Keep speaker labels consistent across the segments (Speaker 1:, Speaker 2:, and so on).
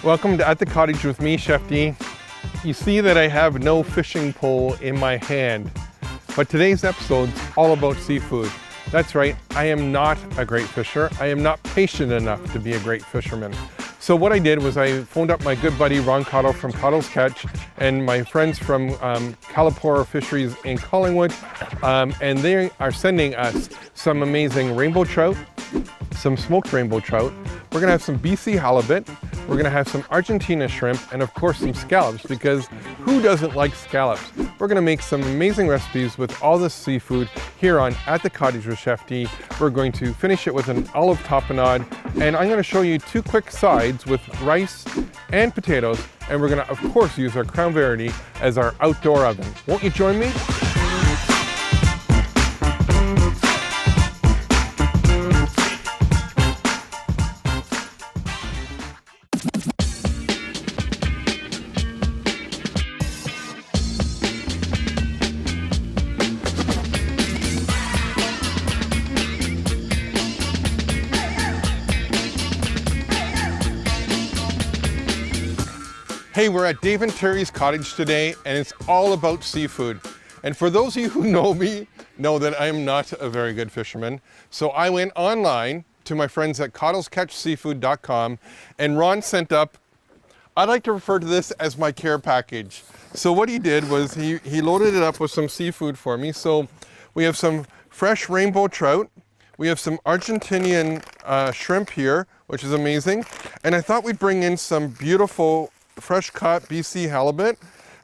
Speaker 1: Welcome to At the Cottage with me, Chef D. You see that I have no fishing pole in my hand, but today's episode is all about seafood. That's right, I am not a great fisher. I am not patient enough to be a great fisherman. So what I did was I phoned up my good buddy Ron Cottle from Cottage and my friends from Calipore Fisheries in Collingwood, and they are sending us some amazing rainbow trout, some smoked rainbow trout. We're gonna have some BC halibut. We're gonna have some Argentina shrimp, and of course some scallops, because who doesn't like scallops? We're gonna make some amazing recipes with all this seafood here on At the Cottage with Chef D. We're going to finish it with an olive tapenade, and I'm gonna show you two quick sides with rice and potatoes, and we're gonna of course use our Crown Verity as our outdoor oven. Won't you join me? Hey, we're at Dave and Terry's Cottage today, and it's all about seafood. And for those of you who know me, know that I am not a very good fisherman. So I went online to my friends at cottlescatchseafood.com, and Ron sent up, I like to refer to this as my care package. So what he did was he loaded it up with some seafood for me. So we have some fresh rainbow trout. We have some Argentinian shrimp here, which is amazing. And I thought we'd bring in some beautiful fresh caught BC halibut,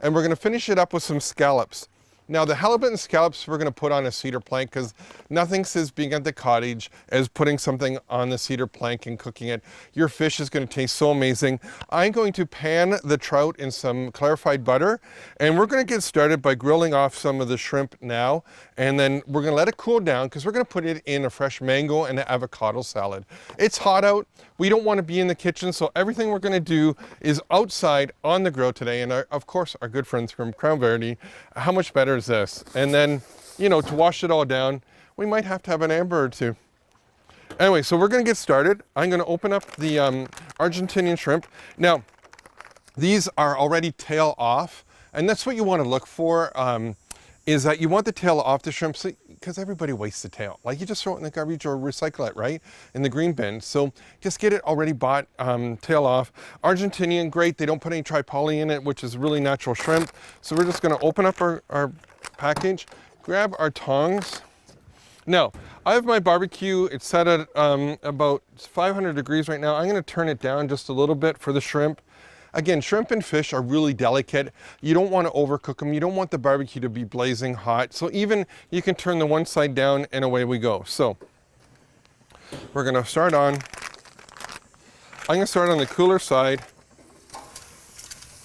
Speaker 1: and we're going to finish it up with some scallops. Now the halibut and scallops we're going to put on a cedar plank, because nothing says being at the cottage as putting something on the cedar plank and cooking it. Your fish is going to taste so amazing. I'm going to pan the trout in some clarified butter, and we're going to get started by grilling off some of the shrimp now, and then we're going to let it cool down because we're going to put it in a fresh mango and an avocado salad. It's hot out. We don't want to be in the kitchen, so everything we're going to do is outside on the grill today. And of course, our good friends from Crown Verity, how much better is this? And then, you know, to wash it all down, we might have to have an amber or two. Anyway, so we're going to get started. I'm going to open up the Argentinian shrimp. Now, these are already tail off, and that's what you want to look for. Is that you want the tail off the shrimp, because everybody wastes the tail. Like, you just throw it in the garbage or recycle it, right? In the green bin. So just get it already bought, tail off. Argentinian, great. They don't put any tripoly in it, which is really natural shrimp. So we're just gonna open up our package, grab our tongs. Now, I have my barbecue. It's set at about 500 degrees right now. I'm gonna turn it down just a little bit for the shrimp. Again, shrimp and fish are really delicate. You don't want to overcook them. You don't want the barbecue to be blazing hot. So even you can turn the one side down and away we go. So we're going to start on, I'm going to start on the cooler side.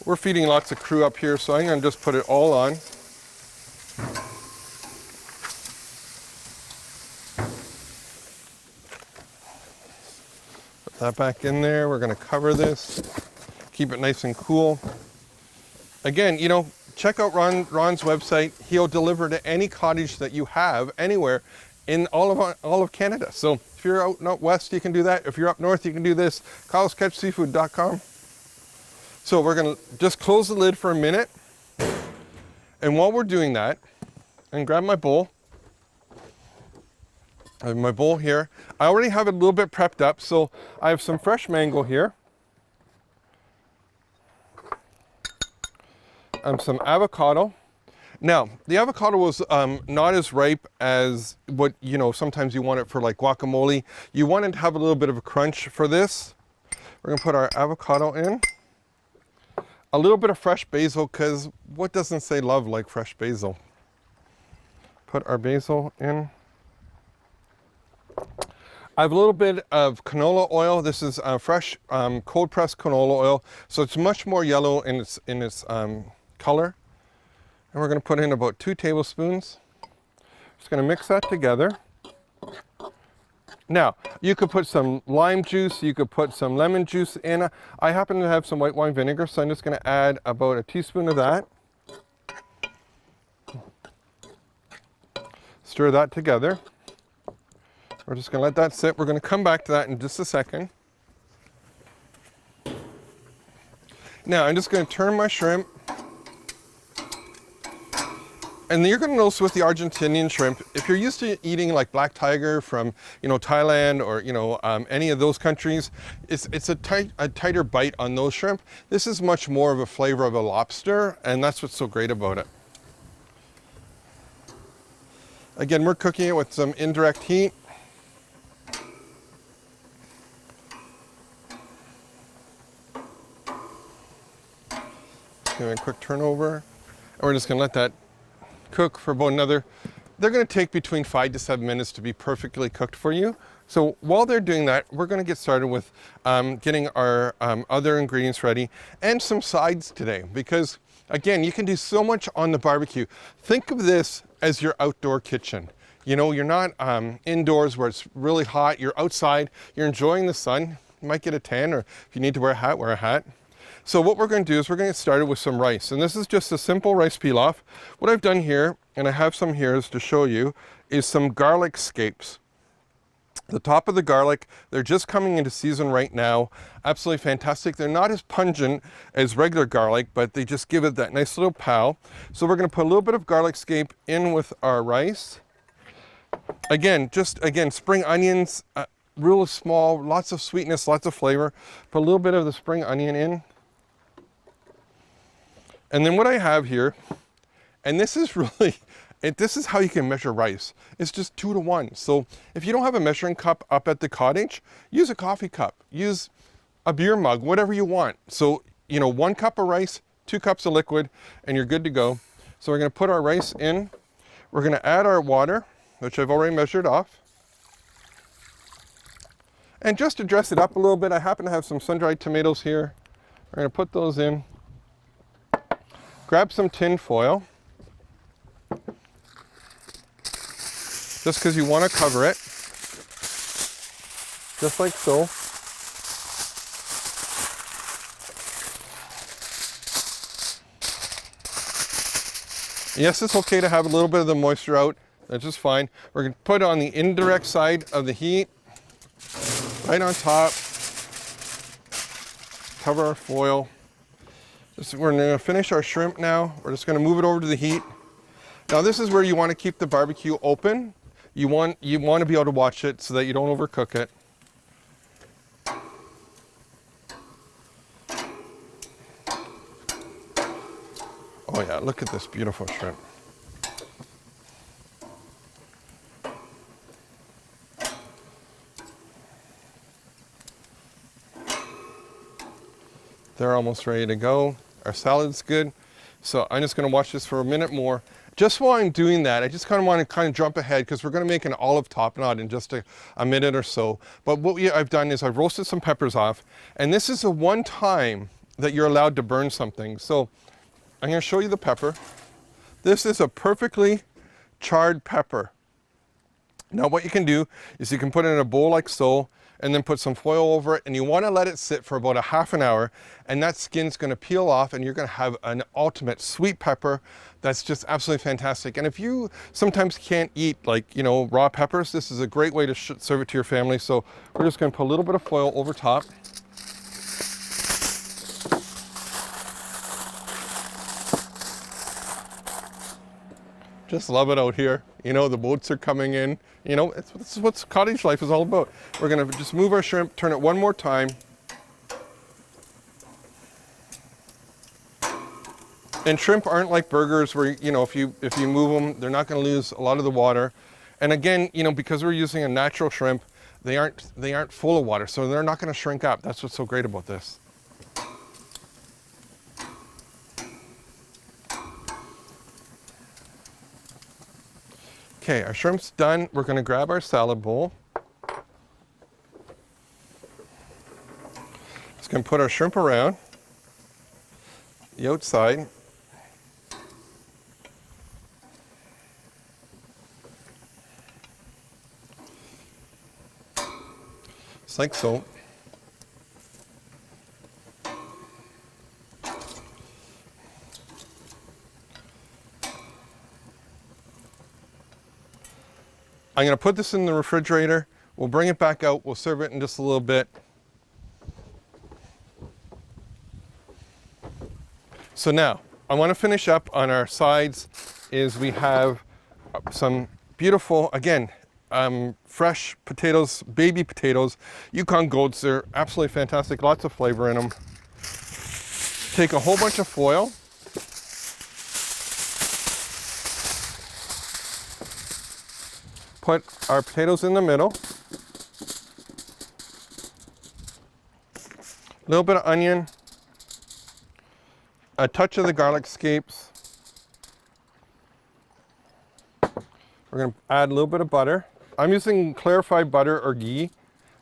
Speaker 1: We're feeding lots of crew up here, so I'm going to just put it all on. Put that back in there. We're going to cover this. Keep it nice and cool. Again, you know, check out Ron's website. He'll deliver to any cottage that you have anywhere in all of Canada. So if you're out west, you can do that. If you're up north, you can do this. cottlescatchseafood.com. So we're gonna just close the lid for a minute. And while we're doing that, and grab my bowl. I have my bowl here. I already have it a little bit prepped up. So I have some fresh mango here. Some avocado. Now, the avocado was not as ripe as what, you know, sometimes you want it for like guacamole. You want it to have a little bit of a crunch for this. We're gonna put our avocado in. A little bit of fresh basil, because what doesn't say love like fresh basil? Put our basil in. I have a little bit of canola oil. This is fresh cold pressed canola oil. So it's much more yellow in its color. And we're going to put in about 2 tablespoons. Just going to mix that together. Now, you could put some lime juice, you could put some lemon juice in. I happen to have some white wine vinegar, so I'm just going to add about a teaspoon of that. Stir that together. We're just going to let that sit. We're going to come back to that in just a second. Now, I'm just going to turn my shrimp. And you're going to notice with the Argentinian shrimp, if you're used to eating like black tiger from, Thailand or, any of those countries, it's a tighter bite on those shrimp. This is much more of a flavor of a lobster, and that's what's so great about it. Again, we're cooking it with some indirect heat. Give it a quick turnover, and we're just going to let that cook for about they're going to take between 5 to 7 minutes to be perfectly cooked for you. So while they're doing that, we're going to get started with getting our other ingredients ready and some sides today, because again, you can do so much on the barbecue. Think of this as your outdoor kitchen. You're not indoors where it's really hot. You're outside, you're enjoying the sun. You might get a tan, or if you need to wear a hat, wear a hat. So what we're going to do is we're going to get started with some rice. And this is just a simple rice pilaf. What I've done here, and I have some here is to show you, is some garlic scapes. The top of the garlic, they're just coming into season right now. Absolutely fantastic. They're not as pungent as regular garlic, but they just give it that nice little pow. So we're going to put a little bit of garlic scape in with our rice. Again, spring onions, real small, lots of sweetness, lots of flavor. Put a little bit of the spring onion in. And then what I have here, and this is really, this is how you can measure rice. It's just 2 to 1. So if you don't have a measuring cup up at the cottage, use a coffee cup, use a beer mug, whatever you want. So, 1 cup of rice, 2 cups of liquid, and you're good to go. So we're going to put our rice in. We're going to add our water, which I've already measured off. And just to dress it up a little bit, I happen to have some sun-dried tomatoes here. We're going to put those in. Grab some tin foil, just because you want to cover it, just like so. Yes, it's okay to have a little bit of the moisture out. That's just fine. We're going to put it on the indirect side of the heat, right on top. Cover our foil. We're going to finish our shrimp now. We're just going to move it over to the heat. Now this is where you want to keep the barbecue open. You want to be able to watch it so that you don't overcook it. Oh yeah, look at this beautiful shrimp. They're almost ready to go. Our salad's good. So I'm just going to watch this for a minute more. Just while I'm doing that, I just want to jump ahead because we're going to make an olive tapenade in just a minute or so. But what I've done is I've roasted some peppers off, and this is the one time that you're allowed to burn something. So I'm going to show you the pepper. This is a perfectly charred pepper. Now what you can do is you can put it in a bowl like so, and then put some foil over it, and you want to let it sit for about a half an hour, and that skin's going to peel off, and you're going to have an ultimate sweet pepper that's just absolutely fantastic. And if you sometimes can't eat raw peppers, this is a great way to serve it to your family. So we're just going to put a little bit of foil over top. Just love it out here. The boats are coming in. This is what cottage life is all about. We're going to just move our shrimp, turn it one more time. And shrimp aren't like burgers where, if you move them, they're not going to lose a lot of the water. And again, because we're using a natural shrimp, they aren't full of water, so they're not going to shrink up. That's what's so great about this. Okay, our shrimp's done. We're going to grab our salad bowl. Just going to put our shrimp around the outside. just like so. I'm gonna put this in the refrigerator. We'll bring it back out. We'll serve it in just a little bit. So now, I want to finish up on our sides. Is we have some beautiful, again, fresh potatoes, baby potatoes, Yukon Golds. They're absolutely fantastic. Lots of flavor in them. Take a whole bunch of foil. Put our potatoes in the middle. A little bit of onion. A touch of the garlic scapes. We're going to add a little bit of butter. I'm using clarified butter or ghee,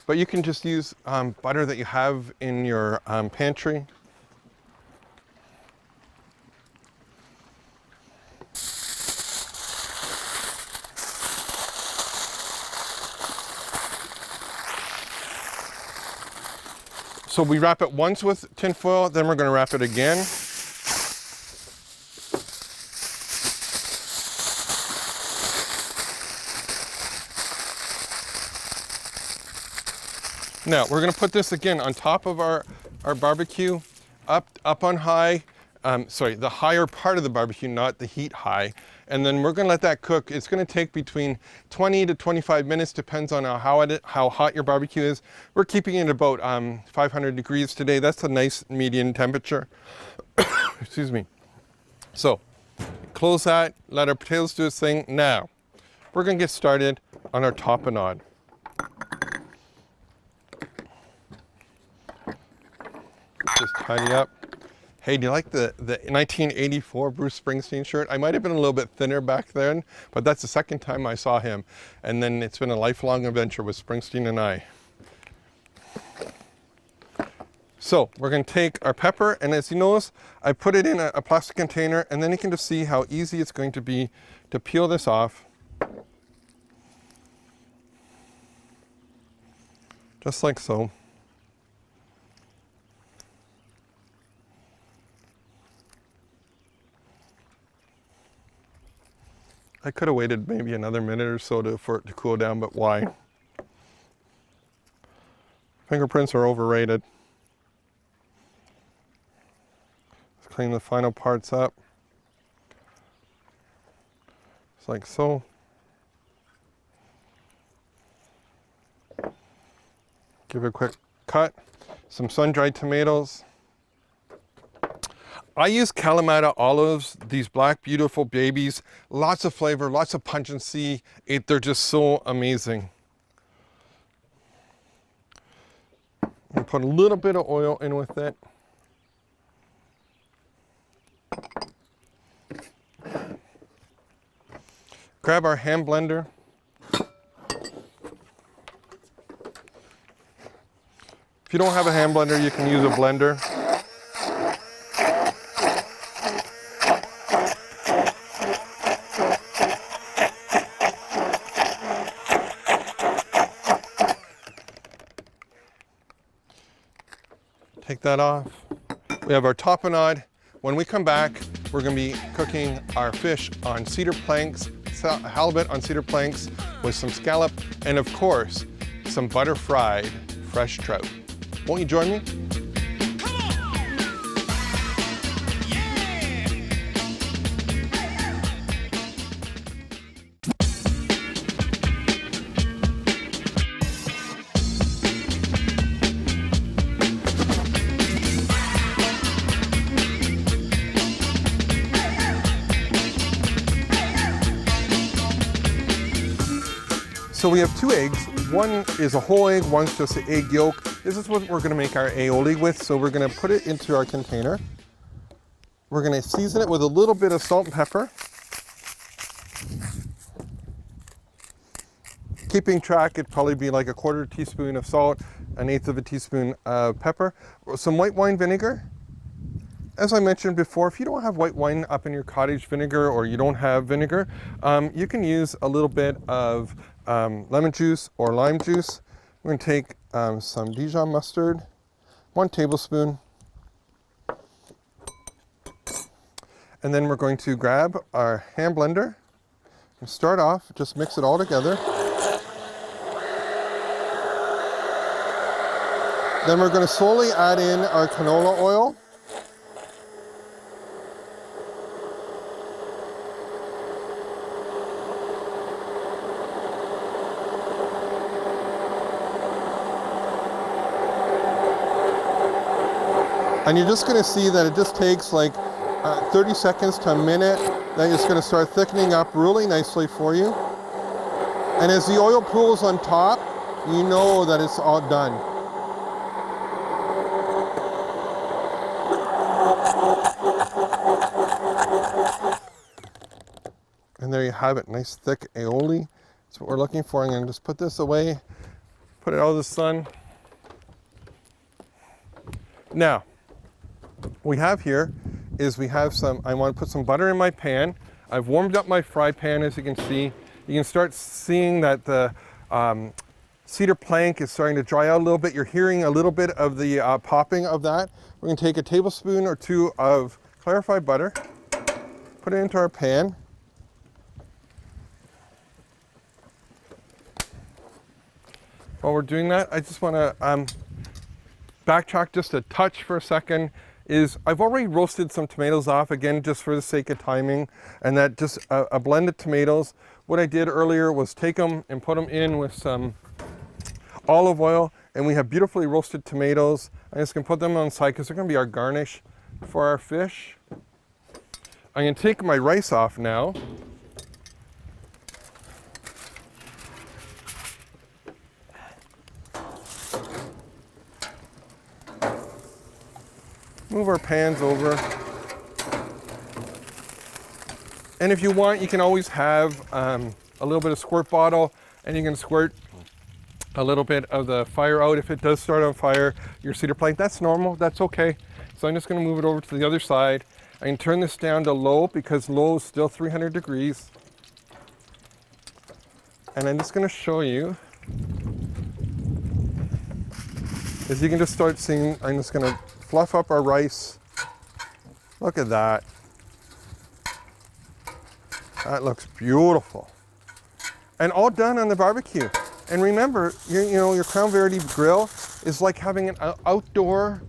Speaker 1: but you can just use butter that you have in your pantry. So we wrap it once with tin foil, then we're going to wrap it again. Now we're going to put this again on top of our barbecue, up on high. Sorry, the higher part of the barbecue, not the heat high. And then we're going to let that cook. It's going to take between 20 to 25 minutes, depends on how hot your barbecue is. We're keeping it about 500 degrees today. That's a nice median temperature. Excuse me. So close that, let our potatoes do its thing. Now we're going to get started on our tapenade. Just tidy up. Hey, do you like the 1984 Bruce Springsteen shirt? I might have been a little bit thinner back then, but that's the second time I saw him. And then it's been a lifelong adventure with Springsteen and I. So we're going to take our pepper, and as you notice, I put it in a plastic container, and then you can just see how easy it's going to be to peel this off. Just like so. I could have waited maybe another minute or so for it to cool down, but why? Fingerprints are overrated. Let's clean the final parts up. Just like so. Give it a quick cut. Some sun-dried tomatoes. I use Kalamata olives, these black, beautiful babies. Lots of flavor, lots of pungency. They're just so amazing. And put a little bit of oil in with it. Grab our hand blender. If you don't have a hand blender, you can use a blender. Take that off. We have our tapenade. When we come back, we're going to be cooking our fish on cedar planks, halibut on cedar planks with some scallop, and of course, some butter fried fresh trout. Won't you join me? So we have two eggs. One is a whole egg, one's just an egg yolk. This is what we're going to make our aioli with. So we're going to put it into our container. We're going to season it with a little bit of salt and pepper. Keeping track, it'd probably be like a 1/4 teaspoon of salt, 1/8 of a teaspoon of pepper, some white wine vinegar. As I mentioned before, if you don't have white wine up in your cottage vinegar or you don't have vinegar, you can use a little bit of lemon juice or lime juice. We're going to take some Dijon mustard, 1 tablespoon. And then we're going to grab our hand blender and start off, just mix it all together. Then we're going to slowly add in our canola oil. And you're just going to see that it just takes like 30 seconds to a minute. Then it's going to start thickening up really nicely for you. And as the oil pools on top, you know that it's all done. And there you have it, nice thick aioli. That's what we're looking for. I'm going to just put this away, put it out of the sun. Now, we have here is we have I want to put some butter in my pan. I've warmed up my fry pan, as you can see. You can start seeing that the cedar plank is starting to dry out a little bit. You're hearing a little bit of the popping of that. We're going to take a tablespoon or 2 of clarified butter, put it into our pan. While we're doing that, I just want to backtrack just a touch for a second. I've already roasted some tomatoes off, again, just for the sake of timing, and that just a blend of tomatoes. What I did earlier was take them and put them in with some olive oil, and we have beautifully roasted tomatoes. I'm just going to put them on the side because they're going to be our garnish for our fish. I'm going to take my rice off now. Move our pans over. And if you want, you can always have a little bit of squirt bottle, and you can squirt a little bit of the fire out if it does start on fire, your cedar plank. That's normal, that's okay. So I'm just gonna move it over to the other side. I can turn this down to low because low is still 300 degrees. And I'm just gonna show you, as you can just start seeing, I'm just gonna fluff up our rice. Look at that. That looks beautiful. And all done on the barbecue. And remember, your Crown Verde grill is like having an outdoor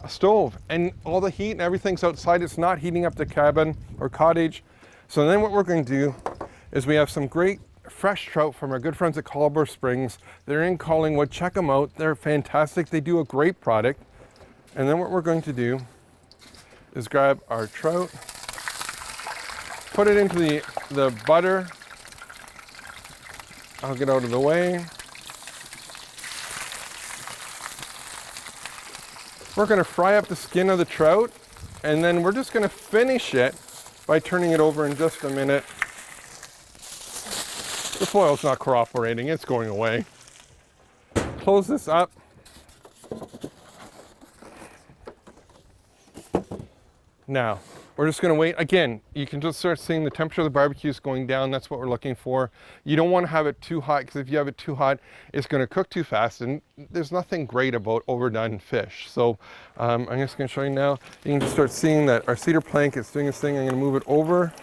Speaker 1: stove, and all the heat and everything's outside. It's not heating up the cabin or cottage. So then what we're going to do is we have some great fresh trout from our good friends at Colorado Springs. They're in Collingwood. Check them out. They're fantastic. They do a great product. And then what we're going to do is grab our trout, put it into the butter. I'll get out of the way. We're going to fry up the skin of the trout, and then we're just going to finish it by turning it over in just a minute. The foil's not cooperating, it's going away. Close this up. Now, we're just going to wait. Again, you can just start seeing the temperature of the barbecue is going down. That's what we're looking for. You don't want to have it too hot, because if you have it too hot, it's going to cook too fast, and there's nothing great about overdone fish. So I'm just going to show you now. You can just start seeing that our cedar plank is doing its thing. I'm going to move it over,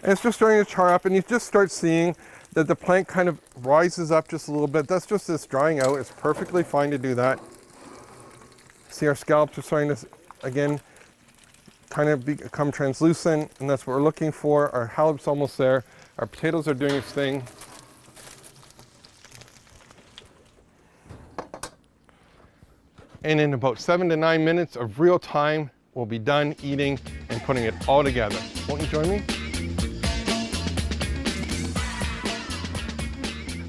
Speaker 1: and it's just starting to char up, and you just start seeing that the plank kind of rises up just a little bit. That's just this drying out. It's perfectly fine to do that. See, our scallops are starting to, again, kind of become translucent, and that's what we're looking for. Our halibut's almost there. Our potatoes are doing its thing. And in about 7 to 9 minutes of real time, we'll be done eating and putting it all together. Won't you join me?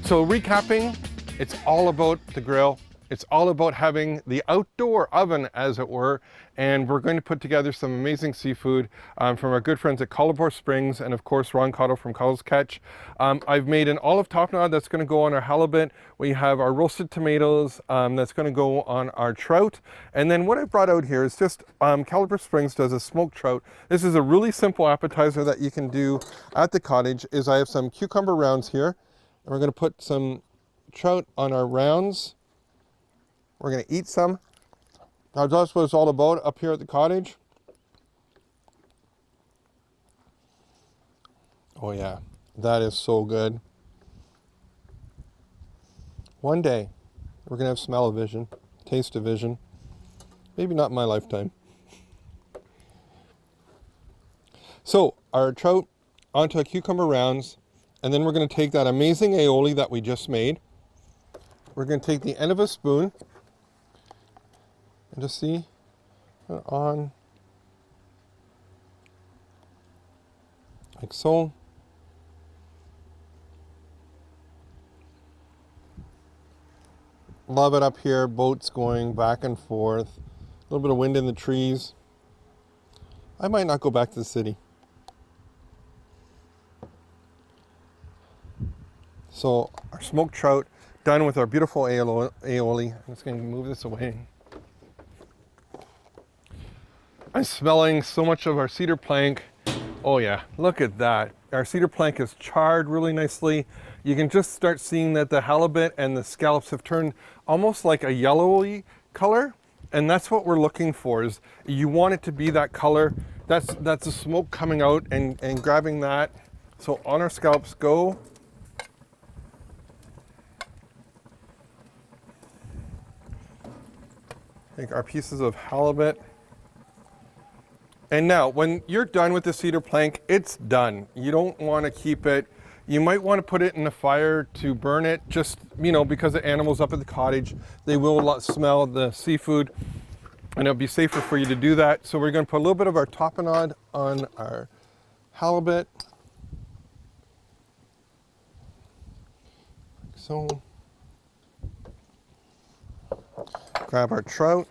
Speaker 1: So recapping, it's all about the grill. It's all about having the outdoor oven, as it were, and we're going to put together some amazing seafood from our good friends at Colorado Springs, and of course Ron Cottle from Cottage. I've made an olive tapenade that's going to go on our halibut. We have our roasted tomatoes that's going to go on our trout, and then what I brought out here is just Colorado Springs does a smoked trout. This is a really simple appetizer that you can do at the cottage. I have some cucumber rounds here, and we're going to put some trout on our rounds. We're gonna eat some. Now that's what it's all about up here at the cottage. Oh yeah, that is so good. One day, we're gonna have smell-o-vision, taste-o-vision. Maybe not in my lifetime. So, our trout onto a cucumber rounds, and then we're gonna take that amazing aioli that we just made. We're gonna take the end of a spoon, and just see, put it on, like so. Love it up here, boats going back and forth, a little bit of wind in the trees. I might not go back to the city. So our smoked trout done with our beautiful aioli. I'm just going to move this away. I'm smelling so much of our cedar plank. Oh yeah, look at that. Our cedar plank is charred really nicely. You can just start seeing that the halibut and the scallops have turned almost like a yellowy color. And that's what we're looking for, is you want it to be that color. That's the smoke coming out and grabbing that. So on our scallops go. Take our pieces of halibut. And now, when you're done with the cedar plank, it's done. You don't want to keep it. You might want to put it in the fire to burn it, just, you know, because the animals up at the cottage, they will smell the seafood, and it'll be safer for you to do that. So we're going to put a little bit of our tapenade on our halibut. Like so. Grab our trout.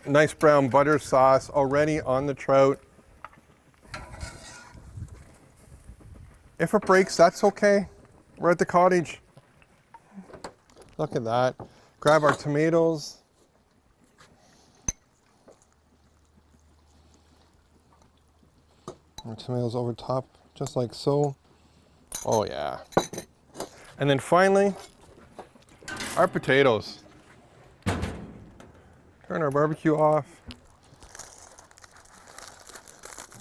Speaker 1: Nice brown butter sauce already on the trout. If it breaks, that's okay. We're at the cottage. Look at that. Grab our tomatoes. Our tomatoes over top, just like so. Oh yeah. And then finally, our potatoes. Turn our barbecue off.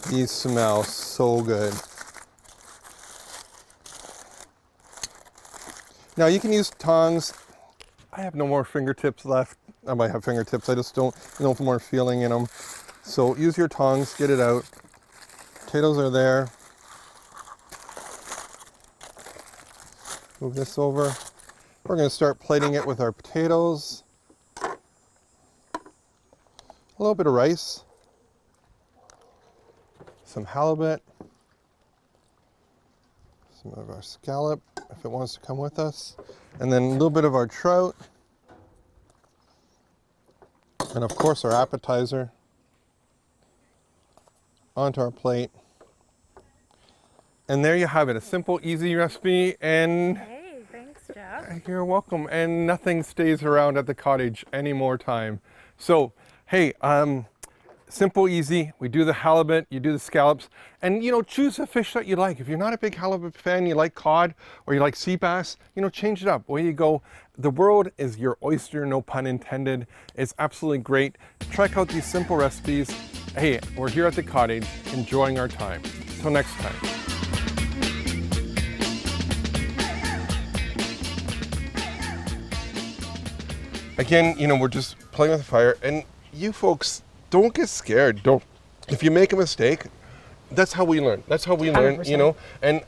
Speaker 1: These smell so good. Now you can use tongs. I have no more fingertips left. I might have fingertips, I just don't know more feeling in them. So use your tongs, get it out. Potatoes are there. Move this over. We're going to start plating it with our potatoes. A little bit of rice. Some halibut. Some of our scallop, if it wants to come with us. And then a little bit of our trout. And of course our appetizer. Onto our plate. And there you have it, a simple, easy recipe, and
Speaker 2: hey, thanks, Jeff.
Speaker 1: You're welcome. And nothing stays around at the cottage any more time. So, hey, simple, easy. We do the halibut, you do the scallops, and choose a fish that you like. If you're not a big halibut fan, you like cod or you like sea bass, change it up. Away you go. The world is your oyster, no pun intended. It's absolutely great. Try out these simple recipes. Hey, we're here at the cottage enjoying our time. Till next time. Again, we're just playing with the fire, and you folks, don't get scared. Don't. If you make a mistake, that's how we learn. That's how we learn,
Speaker 2: 100%.
Speaker 1: And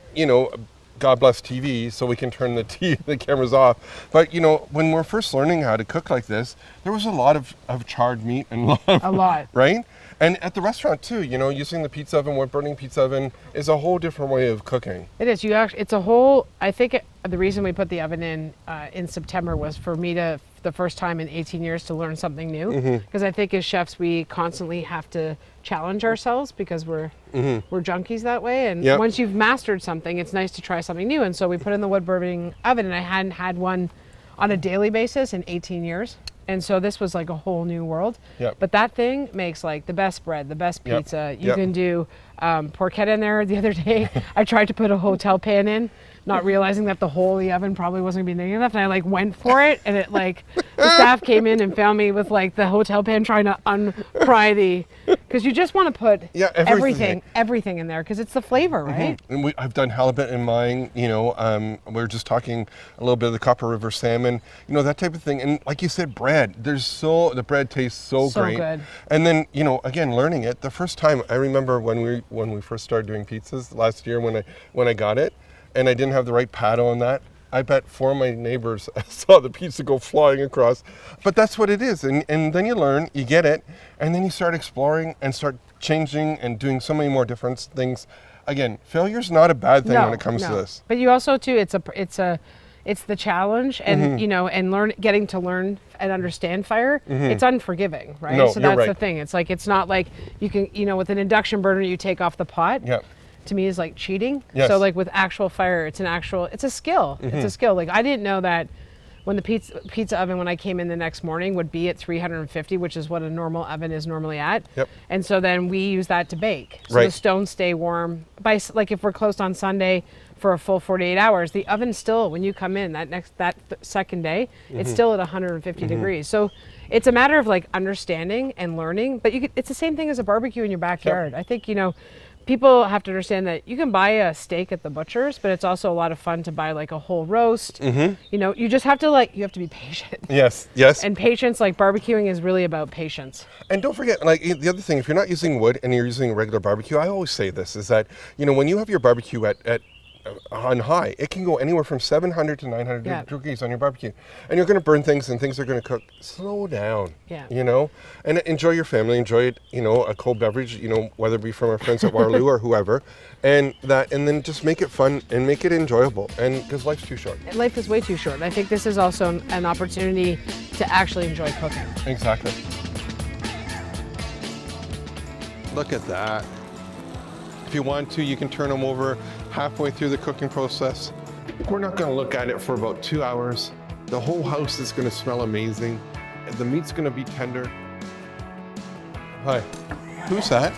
Speaker 1: God bless TV, so we can turn the cameras off. But when we're first learning how to cook like this, there was a lot of charred meat and
Speaker 2: A lot.
Speaker 1: right? And at the restaurant too, using the pizza oven, wood burning pizza oven is a whole different way of cooking.
Speaker 2: It is. It's a whole. I think the reason we put the oven in September was for me to, the first time in 18 years, to learn something new. Because I think as chefs we constantly have to challenge ourselves because we're junkies that way. And once you've mastered something, it's nice to try something new. And so we put in the wood burning oven, and I hadn't had one on a daily basis in 18 years. And so this was like a whole new world.
Speaker 1: Yep.
Speaker 2: But that thing makes like the best bread, the best
Speaker 1: Yep.
Speaker 2: pizza. You
Speaker 1: Yep.
Speaker 2: can do porchetta in there. The other day, I tried to put a hotel pan in, not realizing that the hole in the oven probably wasn't going to be big enough. And I like went for it, and it like the staff came in and found me with like the hotel pan trying to unpry the, because you just want to put everything in there because it's the flavor, right?
Speaker 1: And I've done halibut in mine, you know, we were just talking a little bit of the Copper River salmon, you know, that type of thing. And like you said, bread, the bread tastes so great.
Speaker 2: Good.
Speaker 1: And then, you know, again, learning it, the first time, I remember when we first started doing pizzas last year when I got it, and I didn't have the right paddle on that, I bet 4 of my neighbors saw the pizza go flying across. But that's what it is. And then you learn, you get it, and then you start exploring and start changing and doing so many more different things. Again, failure's not a bad thing when it comes to this.
Speaker 2: But you also too, it's the challenge, and you know, and getting to learn and understand fire. It's unforgiving, right?
Speaker 1: No,
Speaker 2: so
Speaker 1: you're
Speaker 2: that's
Speaker 1: right.
Speaker 2: the thing. It's like it's not like you can, you know, with an induction burner you take off the pot.
Speaker 1: Yeah.
Speaker 2: To me is like cheating.
Speaker 1: Yes.
Speaker 2: So like with actual fire, it's a skill. It's a skill. Like I didn't know that when the pizza oven, when I came in the next morning, would be at 350, which is what a normal oven is normally at.
Speaker 1: Yep.
Speaker 2: And so then we use that to bake. So
Speaker 1: Right.
Speaker 2: the stones stay warm. Like if we're closed on Sunday for a full 48 hours, the oven still, when you come in that second day, it's still at 150 degrees. So it's a matter of like understanding and learning, but it's the same thing as a barbecue in your backyard. I think, you know, people have to understand that you can buy a steak at the butcher's, but it's also a lot of fun to buy like a whole roast. You know, you just have to you have to be patient.
Speaker 1: Yes.
Speaker 2: And patience, like barbecuing is really about patience.
Speaker 1: And don't forget, like the other thing, if you're not using wood and you're using a regular barbecue, I always say this, is that, you know, when you have your barbecue on high, it can go anywhere from 700 to 900 degrees on your barbecue. And you're going to burn things and things are going to cook. Slow down, you know, and enjoy your family, enjoy it, you know, a cold beverage, you know, whether it be from our friends at Waterloo or whoever, and then just make it fun and make it enjoyable, and because life's too short.
Speaker 2: Life is way too short. I think this is also an opportunity to actually enjoy cooking.
Speaker 1: Exactly. Look at that. If you want to, you can turn them over halfway through the cooking process. We're not going to look at it for about 2 hours. The whole house is going to smell amazing. The meat's going to be tender. Hi. Who's that?